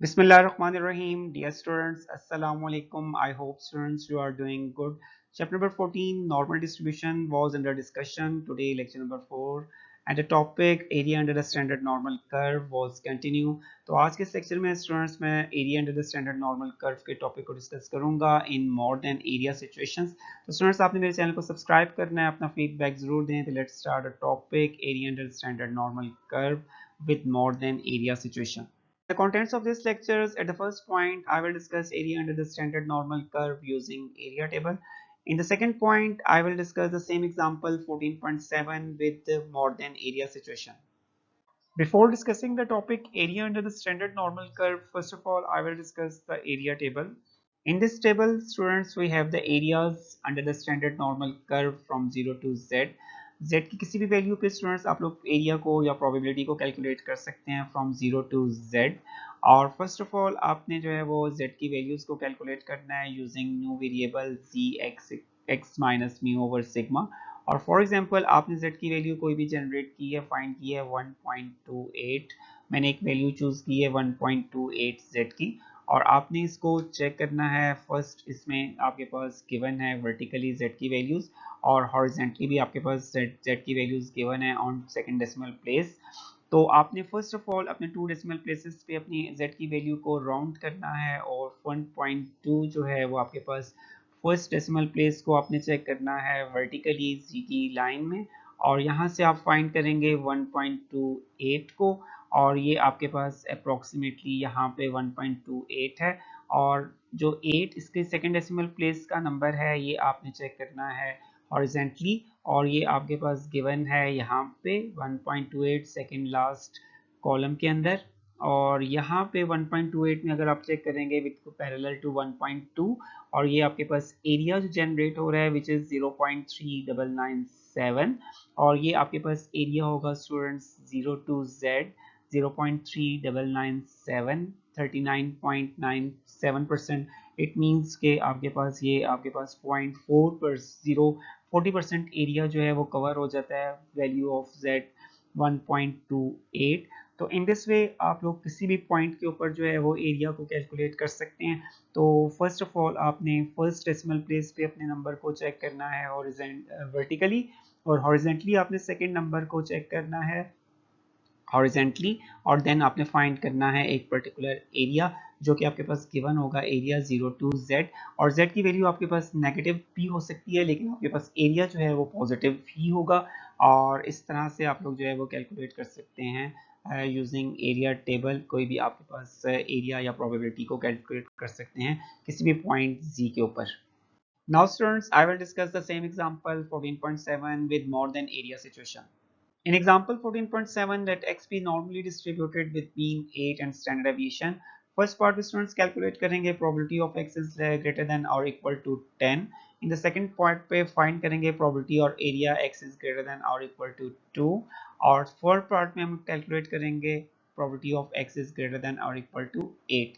Bismillahirrahmanirrahim. Dear students, Assalamu alaikum. I hope students you are doing good. Chapter number 14, normal distribution was under discussion. Today, lecture number 4. And the topic area under the standard normal curve was continue. तो आज के section में students मैं area under the standard normal curve के topic को discuss करूंगा इन more than area situations. तो students आपने मेरे चैनल को सब्सक्राइब करना है, अपना फीडबैक जरूर दें। तो let's start the topic area under the standard normal curve with more than area situation. The contents of this lectures: at the first point, I will discuss area under the standard normal curve using area table. In the second point, I will discuss the same example 14.7 with the more than area situation. Before discussing the topic area under the standard normal curve, first of all, I will discuss the area table. In this table, students, we have the areas under the standard normal curve from 0 to z. Z की किसी भी value पे students आप लोग area को या probability को calculate कर सकते हैं फ्रॉम 0 टू z। और फर्स्ट ऑफ ऑल आपने जो है वो z की वैल्यूज को कैलकुलेट करना है using new variable z x minus mu over sigma. और फॉर एग्जांपल आपने z की वैल्यू कोई भी जनरेट की है, फाइंड की है 1.28। मैंने एक वैल्यू चूज की है 1.28 z की, और आपने इसको चेक करना है। फर्स्ट इसमें आपके पास गिवन है वर्टिकली z की वैल्यूज, और हॉरिजेंटली भी आपके पास z की वैल्यूज गिवन है ऑन सेकंड डेसिमल प्लेस। तो आपने फर्स्ट ऑफ ऑल अपने 2 डेसिमल प्लेसेस पे अपनी z की वैल्यू को राउंड करना है, और 1.2 जो है वो आपके पास फर्स्ट डेसिमल प्लेस को आपने चेक करना है वर्टिकली z की लाइन में, और यहाँ से आप फाइंड करेंगे 1.28 को, और ये आपके पास अप्रोक्सीमेटली यहाँ पे 1.28 है। और जो 8 इसके सेकेंड डेसिमल प्लेस का नंबर है ये आपने चेक करना है हॉरिजेंटली, और ये आपके पास गिवन है यहाँ पे 1.28 सेकेंड लास्ट कॉलम के अंदर। और यहाँ पे 1.28 में अगर आप चेक करेंगे विथ पैरेलल टू 1.2, और ये आपके पास एरिया जो जनरेट हो रहा है विच इज 0.3997, और ये आपके पास एरिया होगा students 0 to z 0.3997 39.97%। It means के आपके पास ये आपके पास 0.40% एरिया जो है वो कवर हो जाता है वैल्यू ऑफ z 1.28। तो इन दिस वे आप लोग किसी भी पॉइंट के ऊपर जो है वो एरिया को कैलकुलेट कर सकते हैं। तो फर्स्ट ऑफ ऑल आपने फर्स्ट डेसिमल प्लेस पे अपने नंबर को चेक करना है वर्टिकली, और हॉरिजेंटली आपने सेकेंड नंबर को चेक करना है हॉरिजेंटली, और देन आपने फाइंड करना है एक पर्टिकुलर एरिया जो कि आपके पास गिवन होगा एरिया 0 टू z। और z की वैल्यू आपके पास नेगेटिव भी हो सकती है, लेकिन आपके पास एरिया जो है वो पॉजिटिव ही होगा। और इस तरह से आप लोग जो है वो कैलकुलेट कर सकते हैं यूजिंग एरिया टेबल। कोई भी आपके पास एरिया या प्रोबेबिलिटी को कैलकुलेट कर सकते हैं किसी भी पॉइंट z के ऊपर। Now students, I will discuss the same example 14.7 with more than area situation. In example 14.7, let x be normally distributed with mean 8 and standard deviation. First part में students calculate करेंगे probability of x is greater than or equal to 10. In the second part पे find करेंगे probability और area x is greater than or equal to 2. और third part में हम calculate करेंगे probability of x is greater than or equal to 8.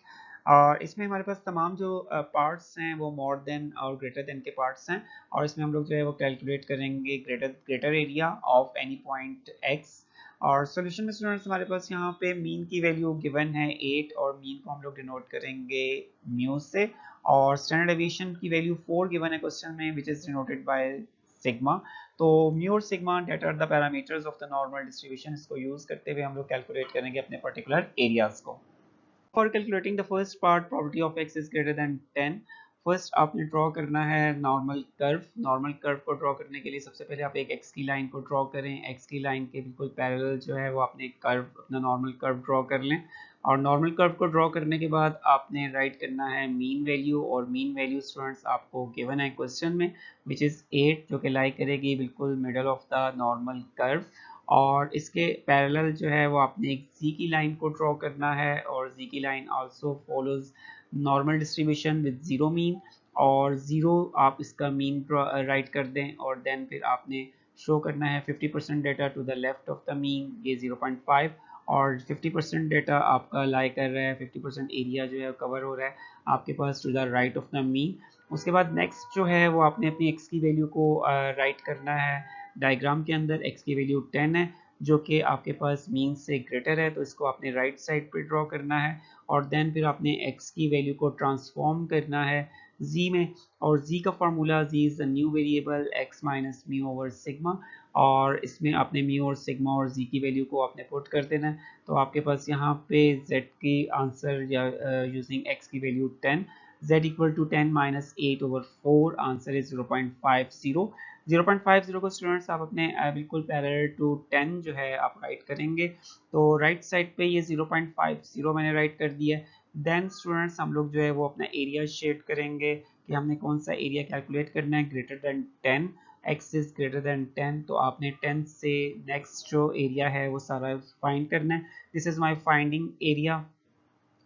और इसमें हमारे पास तमाम जो पार्ट्स हैं वो मोर देन और ग्रेटर देन के पार्ट्स हैं, और इसमें हम लोग जो है वो कैलकुलेट करेंगे greater area of any point x। और सॉल्यूशन में स्टूडेंट्स हमारे पास यहाँ पे मीन की वैल्यू गिवन है 8, और मीन को हम लोग डिनोट करेंगे म्यू से, और स्टैंडर्ड डेविएशन की वैल्यू 4 गिवन है क्वेश्चन में which is denoted by sigma. तो म्यू और sigma that are the parameters of the normal distribution, इसको यूज करते हुए हम लोग कैलकुलेट करेंगे अपने पर्टिकुलर एरियाज को। For calculating the first part, probability of x is greater than 10, first आपने ड्रॉ करना है नॉर्मल कर्व। नॉर्मल कर्व को ड्रॉ करने के लिए सबसे पहले आप एक एक्स की लाइन को ड्रॉ करें। एक्स की लाइन के बिल्कुल पैरेलल जो है वो आपने कर्व अपना नॉर्मल कर्व ड्रॉ कर लें, और नॉर्मल कर्व को ड्रॉ करने के बाद आपने राइट करना है मीन वैल्यू, और मीन वैल्यू स्टूडेंट्स आपको गिवन है क्वेश्चन में विच इज़ 8, जो कि लाई करेगी बिल्कुल middle of the normal curve. और इसके पैरेलल जो है वो आपने एक जी की लाइन को ड्रॉ करना है, और जी की line also follows normal distribution with zero mean, और जीरो आप इसका मीन राइट कर दें, और देन फिर आपने शो करना है 50% data to the left of the mean, ये 0.5, और 50% डेटा आपका लाई कर रहा है 50% एरिया जो है कवर हो रहा है आपके पास to the right of the mean. उसके बाद नेक्स्ट जो है वो आपने अपनी एक्स की वैल्यू को राइट करना है डायग्राम के अंदर। x की वैल्यू 10 है, जो कि आपके पास मीन से ग्रेटर है, तो इसको आपने राइट साइड पे ड्रॉ करना है और देन फिर आपने x की वैल्यू को ट्रांसफॉर्म करना है z में, और z का formula, z is the new variable x minus mu over sigma, और इसमें आपने म्यू और सिग्मा और z की वैल्यू को आपने पुट कर देना है। तो आपके पास यहाँ पे z की आंसर या यूजिंग x की value 10, z equal to 10 minus 8 over 4, answer is 0.50। 0.50 को स्टूडेंट्स आप अपने बिल्कुल पैरेलल टू 10 जो है आप राइट करेंगे, तो राइट साइड पे ये 0.50 मैंने राइट कर दिया। देन स्टूडेंट्स हम लोग जो है वो अपना एरिया शेड करेंगे कि हमने कौन सा एरिया कैलकुलेट करना है, greater than 10, x is greater than 10, तो आपने 10 से नेक्स्ट जो एरिया है वो सारा फाइंड करना है। This is my finding area,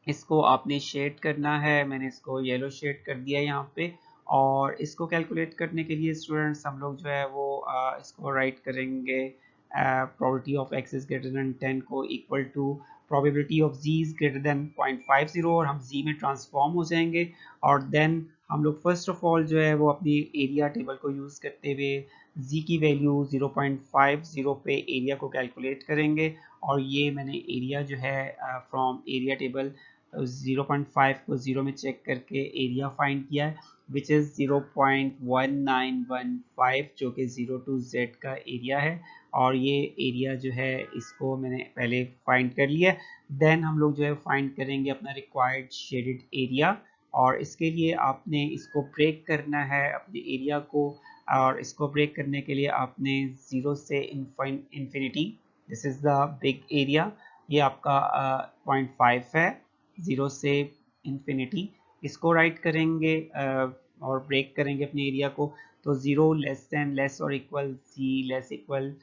इसको आपने शेड करना है, मैंने इसको येलो शेड कर दिया यहाँ पे। और इसको कैलकुलेट करने के लिए स्टूडेंट्स हम लोग जो है वो इसको राइट करेंगे, probability of x is greater than 10 को equal to probability of z is greater than 0.50, और हम z में ट्रांसफॉर्म हो जाएंगे। और देन हम लोग फर्स्ट ऑफ ऑल जो है वो अपनी एरिया टेबल को यूज़ करते हुए z की वैल्यू 0.50 पे एरिया को कैलकुलेट करेंगे, और ये मैंने एरिया जो है फ्रॉम एरिया टेबल 0.5 को 0 में चेक करके एरिया फाइंड किया है, विच इज़ 0.1915, जो कि 0 टू z का एरिया है। और ये एरिया जो है इसको मैंने पहले फाइंड कर लिया। देन हम लोग जो है फाइंड करेंगे अपना रिक्वायर्ड शेडेड एरिया, और इसके लिए आपने इसको ब्रेक करना है अपने एरिया को, और इसको ब्रेक करने के लिए आपने 0 से infinity, this is the big area, ये आपका 0.5 है, 0 से इन्फिनिटी, इसको राइट करेंगे और ब्रेक करेंगे अपने एरिया को, तो 0 लेस देन लेस और equal c less equal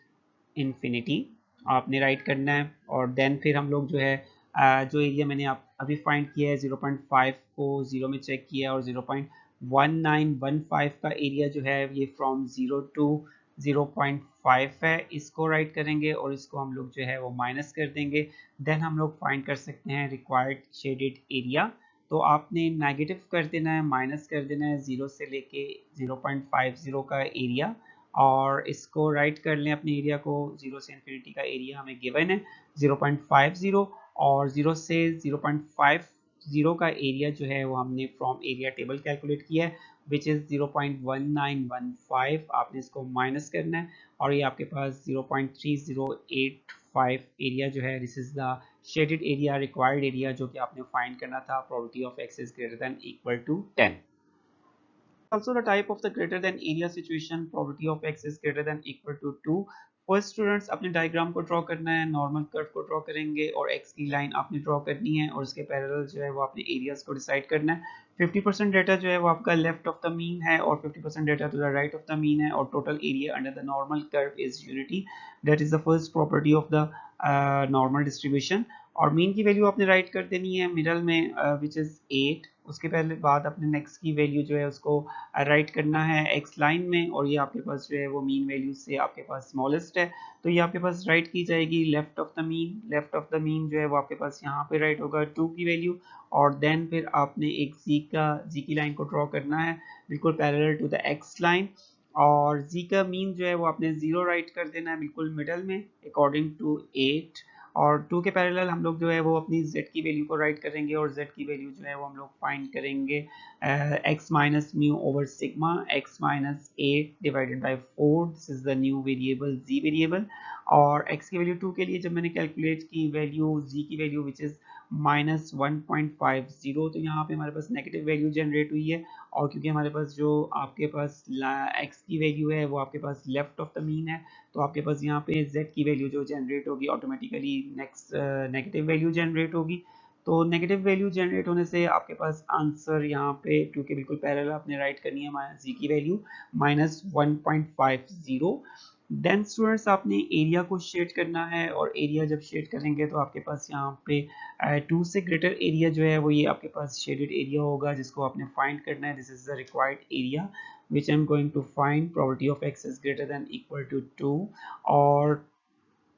infinity आपने राइट करना है। और देन फिर हम लोग जो है जो एरिया मैंने आप अभी फाइंड किया है 0.5 को 0 में चेक किया, और 0.1915 का एरिया जो है ये फ्रॉम 0 टू 0.5 है, इसको राइट करेंगे और इसको हम लोग जो है वो माइनस कर देंगे। देन हम लोग फाइंड कर सकते हैं रिक्वायर्ड शेडेड एरिया, तो आपने नेगेटिव कर देना है, माइनस कर देना है 0 से लेके 0.50 का एरिया, और इसको राइट कर लें अपने एरिया को, 0 से इन्फिनिटी का एरिया हमें गिवन है 0.50, और 0 से 0.50 का एरिया जो है वो हमने फ्रॉम एरिया टेबल कैलकुलेट किया है, विच इज़ 0.1915, आपने इसको माइनस करना है, और ये आपके पास 0.3085 एरिया जो है, this is the shaded area, required area, जो कि आपने फाइंड करना था, probability of x is greater than equal to 10। Also the type of the greater than area situation, probability of x is greater than equal to 2। First students अपने diagram को draw करना है, normal curve को draw करेंगे और x की line आपने draw करनी है, और इसके पैरेलल जो है वो आपने एरियाज को डिसाइड करना है। 50% डेटा जो है वो आपका लेफ्ट ऑफ द मीन है, और 50% data to the right of the mean है, और total area under the normal curve is unity, that is the first property of the normal distribution. और मीन की वैल्यू आपने राइट कर देनी है मिडल में, विच इज 8, उसके पहले बाद अपने नेक्स्ट की वैल्यू जो है उसको राइट करना है x लाइन में, और ये आपके पास जो है वो मीन वैल्यू से आपके पास स्मॉलेस्ट है, तो ये आपके पास राइट की जाएगी left of the mean. Left of the mean जो है वो आपके पास यहाँ पे राइट होगा 2 की वैल्यू, और देन फिर आपने एक जी की लाइन को ड्रॉ करना है बिल्कुल parallel to the x line, और z का मीन जो है वो आपने 0 राइट कर देना है बिल्कुल मिडल में अकॉर्डिंग टू 8, और 2 के पैरेलल हम लोग जो है वो अपनी z की वैल्यू को राइट करेंगे, और z की वैल्यू जो है वो हम लोग फाइंड करेंगे x minus mu over sigma, x minus 8 divided by 4, this is the new variable z variable. और x की वैल्यू 2 के लिए जब मैंने कैलकुलेट की वैल्यू z की वैल्यू विच इज माइनस 1.50, तो यहाँ पे हमारे पास नेगेटिव वैल्यू जनरेट हुई है, और क्योंकि हमारे पास जो आपके पास x की वैल्यू है वो आपके पास लेफ्ट ऑफ द मीन है, तो आपके पास यहाँ पे z की वैल्यू जो जनरेट होगी automatically next negative value generate होगी। तो नेगेटिव वैल्यू जनरेट होने से आपके पास आंसर यहाँ पे 2 के बिल्कुल पैरेलल आपने राइट करनी है z की वैल्यू माइनस 1.50। देन स्टूडेंट्स आपने एरिया को शेड करना है, और एरिया जब शेड करेंगे तो आपके पास यहाँ पे 2 से ग्रेटर एरिया जो है वो ये आपके पास शेडेड एरिया होगा, जिसको आपने फाइंड करना है। This is the required area which I'm going to find, probability of x is greater than equal to 2, और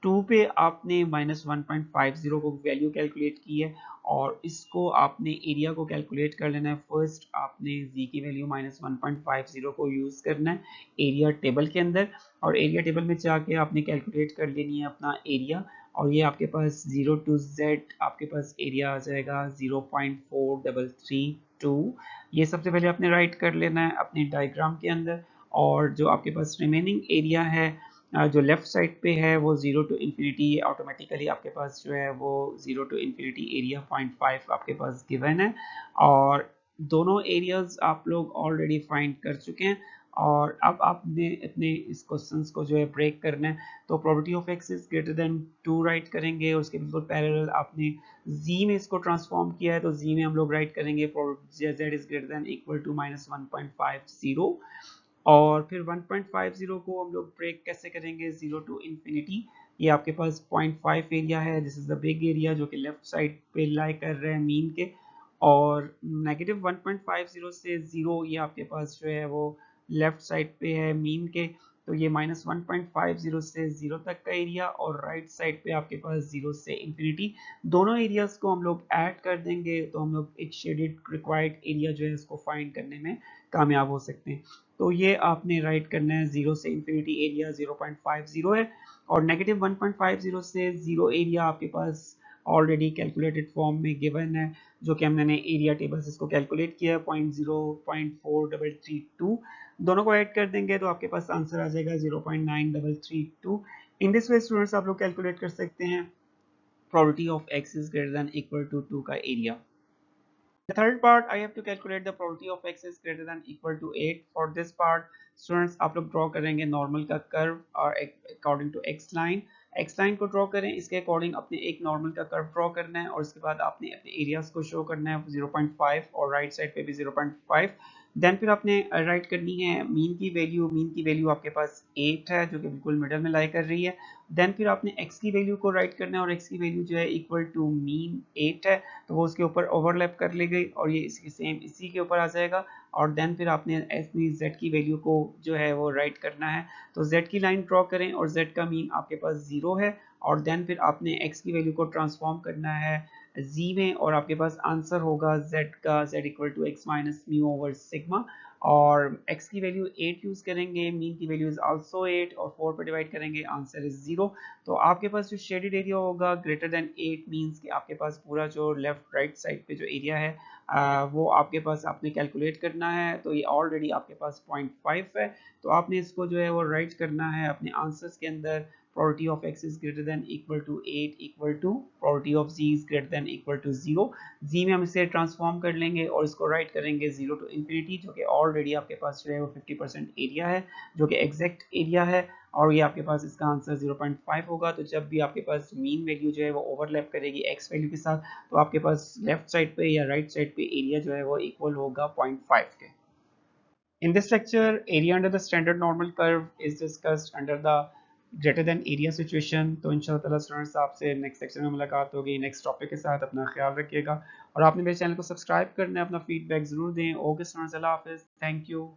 2 पे आपने माइनस 1.50 को वैल्यू कैलकुलेट की है, और इसको आपने एरिया को कैलकुलेट कर लेना है। फर्स्ट आपने z की वैल्यू -1.50 को यूज़ करना है एरिया टेबल के अंदर, और एरिया टेबल में जाके आपने कैलकुलेट कर लेनी है अपना एरिया, और ये आपके पास 0 टू z आपके पास एरिया आ जाएगा 0.4332। ये सबसे पहले आपने राइट कर लेना है अपने डायग्राम के अंदर। और जो आपके पास रिमेनिंग एरिया है जो लेफ्ट साइड पे है वो 0 टू इन्फिनिटी, ऑटोमेटिकली आपके पास जो है वो 0 टू इन्फिनिटी एरिया 0.5 आपके पास गिवन है। और दोनों एरियाज आप लोग ऑलरेडी फाइंड कर चुके हैं। और अब आपने अपने इस क्वेश्चंस को जो है ब्रेक करना है। तो probability of x is greater then 2 right करेंगे, उसके बिल्कुल पैरेलल आपने z में इसको ट्रांसफॉर्म किया है, तो z में हम लोग राइट करेंगे z is greater than equal to -1.50। और फिर 1.50 को हम लोग ब्रेक कैसे करेंगे 0 टू इन्फिनिटी। ये आपके पास 0.5 एरिया है, this is the big area जो कि लेफ्ट साइड पे लाई कर रहे हैं मीन के। और -1.50 से 0 ये आपके पास जो है वो लेफ्ट साइड पे है मीन के। तो ये -1.50 से 0 तक का एरिया, और राइट साइड पे आपके पास 0 से इन्फिनिटी। दोनों एरियाज को हम लोग ऐड कर देंगे तो हम लोग एक शेडेड रिक्वायर्ड एरिया जो है इसको फाइंड करने में कामयाब हो सकते हैं। तो ये आपने राइट करना है 0 से इन्फिनिटी एरिया 0.50 है, और -1.50 से 0 एरिया आपके पास ऑलरेडी कैलकुलेटेड फॉर्म में गिवन है, जो कि हमने एरिया टेबल से इसको कैलकुलेट किया है 0.4332। दोनों को ऐड कर देंगे तो आपके पास आंसर आ जाएगा 0.9332। इन दिस वे स्टूडेंट्स आप लोग कैलकुलेट कर सकते हैं probability of x is greater than equal to 2 का area. The third part, I have to calculate the probability of x is greater than equal to 8. For this part, students आप लोग draw करेंगे normal का curve और according to x line. x line को draw करें, इसके according अपने एक नॉर्मल का कर्व ड्रॉ करना है, और उसके बाद आपने अपने एरियाज को शो करना है 0.5, और राइट साइड पे भी 0.5। देन फिर आपने राइट करनी है मीन की वैल्यू। मीन की वैल्यू आपके पास 8 है जो कि बिल्कुल मिडल में लाई कर रही है। देन फिर आपने x की वैल्यू को राइट करना है, और x की वैल्यू जो है इक्वल टू मीन 8 है, तो वो उसके ऊपर ओवरलैप कर ली गई, और ये इसकी सेम इसी के ऊपर आ जाएगा। और देन फिर आपने अपनी z की वैल्यू को जो है वो राइट करना है। तो z की लाइन ड्रॉ करें, और z का मीन आपके पास 0 है, और देन फिर आपने x की वैल्यू को ट्रांसफॉर्म करना है z में, और आपके पास आंसर होगा z का z equal to x minus mu over sigma. और x की वैल्यू 8 यूज करेंगे, मीन की वैल्यू इज आल्सो 8, और 4 पे डिवाइड करेंगे, आंसर इज 0। तो आपके पास जो शेडेड एरिया होगा ग्रेटर देन 8 मींस कि आपके पास पूरा जो लेफ्ट राइट साइड पे जो एरिया है वो आपके पास आपने कैलकुलेट करना है। तो ये ऑलरेडी आपके पास 0.5 है, तो आपने इसको जो है वो राइट करना है अपने आंसर्स के अंदर। probability of x is greater than equal to 8 equal to probability of z is greater than equal to 0। z में हम इसे ट्रांसफॉर्म कर लेंगे और इसको राइट करेंगे 0 टू इन्फिनिटी, जो कि ऑलरेडी आपके पास जो है वो 50% एरिया है, जो कि एग्जैक्ट एरिया है, और ये आपके पास इसका आंसर 0.5 होगा। तो जब भी आपके पास मीन वैल्यू जो है वो ओवरलैप करेगी x वैल्यू के साथ, तो आपके पास लेफ्ट साइड पे या राइट साइड पे एरिया जो है वो इक्वल होगा 0.5 के। In this lecture, area under the standard normal curve is discussed under the greater than area situation। तो इंशाल्लाह ताला स्टूडेंट्स आपसे नेक्स्ट सेक्शन में मुलाकात होगी नेक्स्ट टॉपिक के साथ। अपना ख्याल रखिएगा, और आपने मेरे चैनल को सब्सक्राइब करना है, अपना फीडबैक जरूर दें। ओके स्टूडेंट्स, अल्लाह हाफिज़, थैंक यू।